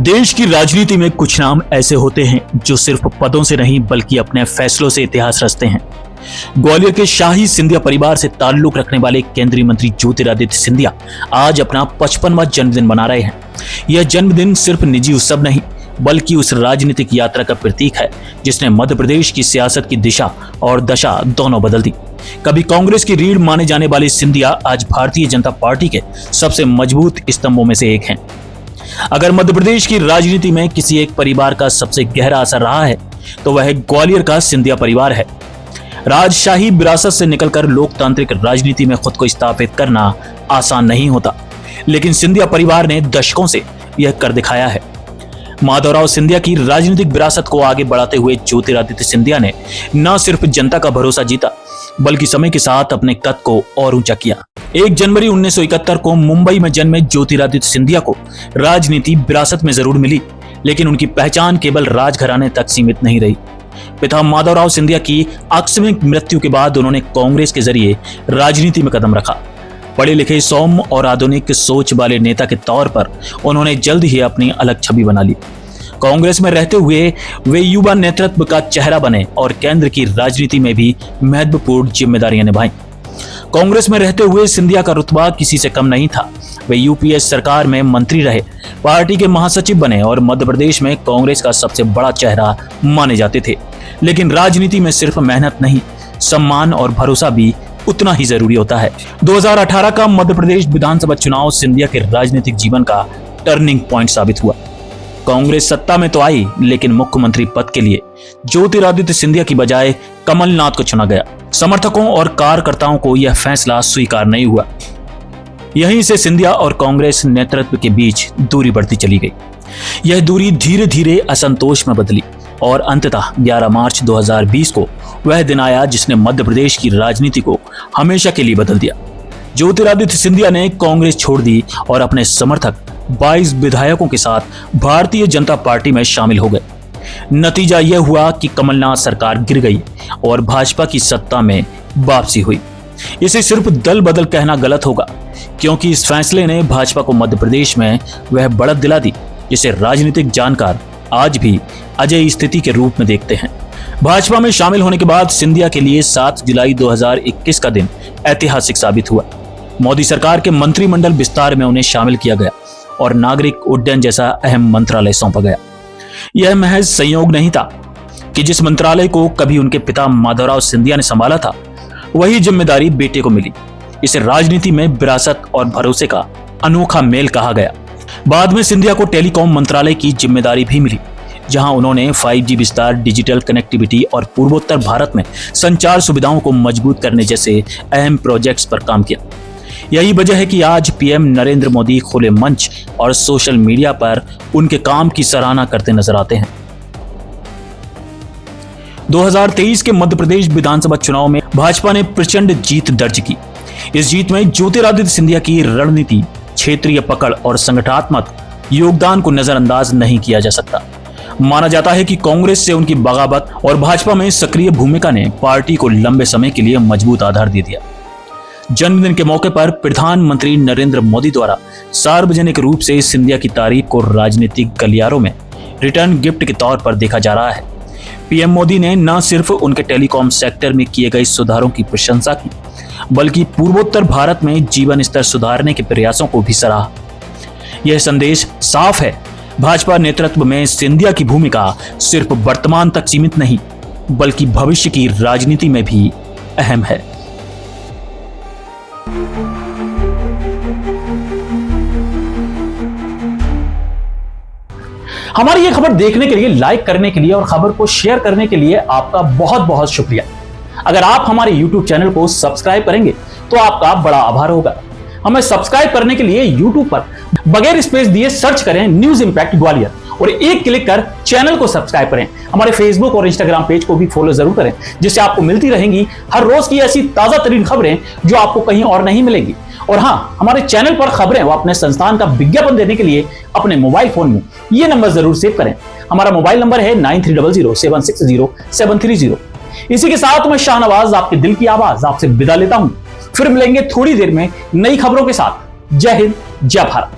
देश की राजनीति में कुछ नाम ऐसे होते हैं जो सिर्फ पदों से नहीं बल्कि अपने फैसलों से इतिहास रचते हैं। ग्वालियर के शाही सिंधिया परिवार से ताल्लुक रखने वाले केंद्रीय मंत्री ज्योतिरादित्य सिंधिया आज अपना 55वां जन्मदिन मना रहे हैं। यह जन्मदिन सिर्फ निजी उत्सव नहीं बल्कि उस राजनीतिक यात्रा का प्रतीक है जिसने मध्य प्रदेश की सियासत की दिशा और दशा दोनों बदल दी। कभी कांग्रेस की रीढ़ माने जाने वाले सिंधिया आज भारतीय जनता पार्टी के सबसे मजबूत स्तंभों में से एक हैं। अगर मध्य प्रदेश की राजनीति में किसी एक परिवार का सबसे गहरा असर रहा है तो वह ग्वालियर का सिंधिया परिवार है। राजशाही विरासत से निकलकर लोकतांत्रिक राजनीति में खुद को स्थापित करना आसान नहीं होता, लेकिन सिंधिया परिवार ने दशकों से यह कर दिखाया है। माधवराव सिंधिया की राजनीतिक विरासत को आगे बढ़ाते हुए ज्योतिरादित्य सिंधिया ने न सिर्फ जनता का भरोसा जीता बल्कि समय के साथ अपने कद को और ऊंचा किया। 1 जनवरी 1971 को मुंबई में जन्मे ज्योतिरादित्य सिंधिया को राजनीति विरासत में जरूर मिली, लेकिन उनकी पहचान केवल राजघराने तक सीमित नहीं रही। पिता माधवराव सिंधिया की आकस्मिक मृत्यु के बाद उन्होंने कांग्रेस के जरिए राजनीति में कदम रखा। पढ़े लिखे, सौम्य और आधुनिक सोच वाले नेता के तौर पर उन्होंने जल्द ही अपनी अलग छवि बना ली। कांग्रेस में रहते हुए वे युवा नेतृत्व का चेहरा बने और केंद्र की राजनीति में भी महत्वपूर्ण जिम्मेदारियां निभाई। कांग्रेस में रहते हुए सिंधिया का रुतबा किसी से कम नहीं था। वे यूपीए सरकार में मंत्री रहे, पार्टी के महासचिव बने और मध्य प्रदेश में कांग्रेस का सबसे बड़ा चेहरा माने जाते थे। लेकिन राजनीति में सिर्फ मेहनत नहीं, सम्मान और भरोसा भी उतना ही जरूरी होता है। 2018 का मध्य प्रदेश विधानसभा चुनाव सिंधिया के राजनीतिक जीवन का टर्निंग पॉइंट साबित हुआ। कांग्रेस सत्ता में तो आई, लेकिन मुख्यमंत्री पद के लिए ज्योतिरादित्य सिंधिया की बजाय कमलनाथ को चुना गया। समर्थकों और कार्यकर्ताओं को यह फैसला स्वीकार नहीं हुआ। यहीं से सिंधिया और कांग्रेस नेतृत्व के बीच दूरी बढ़ती चली गई। यह दूरी धीरे धीरे असंतोष में बदली और अंततः 11 मार्च 2020 को वह दिन आया जिसने मध्य प्रदेश की राजनीति को हमेशा के लिए बदल दिया। ज्योतिरादित्य सिंधिया ने कांग्रेस छोड़ दी और अपने समर्थक 22 विधायकों के साथ भारतीय जनता पार्टी में शामिल हो गए। नतीजा यह हुआ कि कमलनाथ सरकार गिर गई और भाजपा की सत्ता में वापसी हुई। इसे सिर्फ दल बदल कहना गलत होगा, क्योंकि इस फैसले ने भाजपा को मध्य प्रदेश में वह बढ़त दिला दी जिसे राजनीतिक जानकार आज भी अजय स्थिति के रूप में देखते हैं। भाजपा में शामिल होने के बाद सिंधिया के लिए 7 जुलाई 2021 का दिन ऐतिहासिक साबित हुआ। मोदी सरकार के मंत्रिमंडल विस्तार में उन्हें शामिल किया गया और नागरिक उड्डयन जैसा अहम मंत्रालय सौंपा गया। यह महज संयोग नहीं था कि जिस मंत्रालय को कभी उनके पिता माधवराव सिंधिया ने संभाला था, वही जिम्मेदारी बेटे को मिली। इसे राजनीति में विरासत और भरोसे का अनोखा मेल कहा गया। बाद में सिंधिया को टेलीकॉम मंत्रालय की जिम्मेदारी भी मिली, जहां उन्होंने 5G विस्तार, डिजिटल कनेक्टिविटी और पूर्वोत्तर भारत में संचार सुविधाओं को मजबूत करने जैसे अहम प्रोजेक्ट्स पर काम किया। यही वजह है कि आज पीएम नरेंद्र मोदी खुले मंच और सोशल मीडिया पर उनके काम की सराहना करते नजर आते हैं। 2023 के मध्य प्रदेश विधानसभा चुनाव में भाजपा ने प्रचंड जीत दर्ज की। इस जीत में ज्योतिरादित्य सिंधिया की रणनीति, क्षेत्रीय पकड़ और संगठनात्मक योगदान को नजरअंदाज नहीं किया जा सकता। माना जाता है कि कांग्रेस से उनकी बगावत और भाजपा में सक्रिय भूमिका ने पार्टी को लंबे समय के लिए मजबूत आधार दे दिया। जन्मदिन के मौके पर प्रधानमंत्री नरेंद्र मोदी द्वारा सार्वजनिक रूप से सिंधिया की तारीफ को राजनीतिक गलियारों में रिटर्न गिफ्ट के तौर पर देखा जा रहा है। पीएम मोदी ने न सिर्फ उनके टेलीकॉम सेक्टर में किए गए सुधारों की प्रशंसा की, बल्कि पूर्वोत्तर भारत में जीवन स्तर सुधारने के प्रयासों को भी सराहा। यह संदेश साफ है, भाजपा नेतृत्व में सिंधिया की भूमिका सिर्फ वर्तमान तक सीमित नहीं बल्कि भविष्य की राजनीति में भी अहम है। हमारी ये खबर देखने के लिए, लाइक करने के लिए और खबर को शेयर करने के लिए आपका बहुत बहुत शुक्रिया। अगर आप हमारे YouTube चैनल को सब्सक्राइब करेंगे तो आपका बड़ा आभार होगा। हमें सब्सक्राइब करने के लिए YouTube पर बगैर स्पेस दिए सर्च करें न्यूज इंपैक्ट ग्वालियर और एक क्लिक कर चैनल को सब्सक्राइब करें। हमारे फेसबुक और इंस्टाग्राम पेज को भी फॉलो जरूर करें, जिससे आपको मिलती रहेंगी हर रोज की ऐसी ताजा तरीन खबरें जो आपको कहीं और नहीं मिलेंगी। और हाँ, हमारे चैनल पर खबरें व अपने संस्थान का विज्ञापन देने के लिए अपने मोबाइल फोन में ये नंबर जरूर सेव करें। हमारा मोबाइल नंबर है 9300760730। इसी के साथ मैं शाहनवाज, आपके दिल की आवाज, आपसे विदा लेता हूं। फिर मिलेंगे थोड़ी देर में नई खबरों के साथ। जय हिंद, जय भारत।